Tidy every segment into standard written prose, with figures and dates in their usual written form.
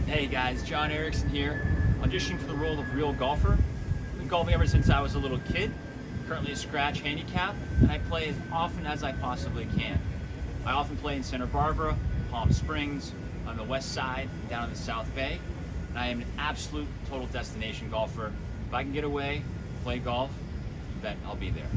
Hey guys, John Erickson here, auditioning for the role of real golfer. I've been golfing ever since I was a little kid, currently a scratch handicap, and I play as often as I possibly can. I often play in Santa Barbara, Palm Springs, on the west side, down in the South Bay, and I am an absolute total destination golfer. If I can get away, play golf, you bet I'll be there.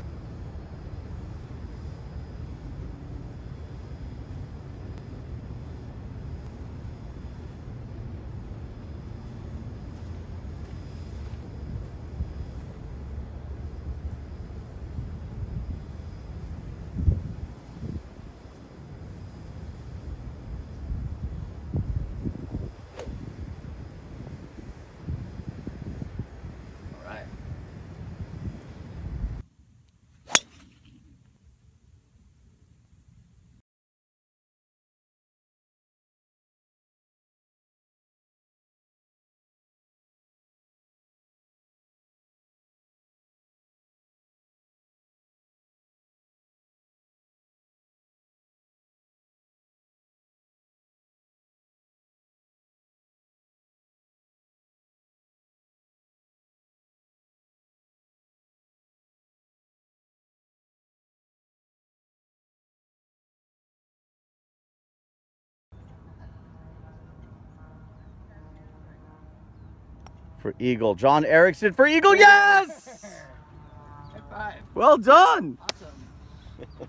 For Eagle, John Erickson for Eagle, yes! High five. Well done! Awesome.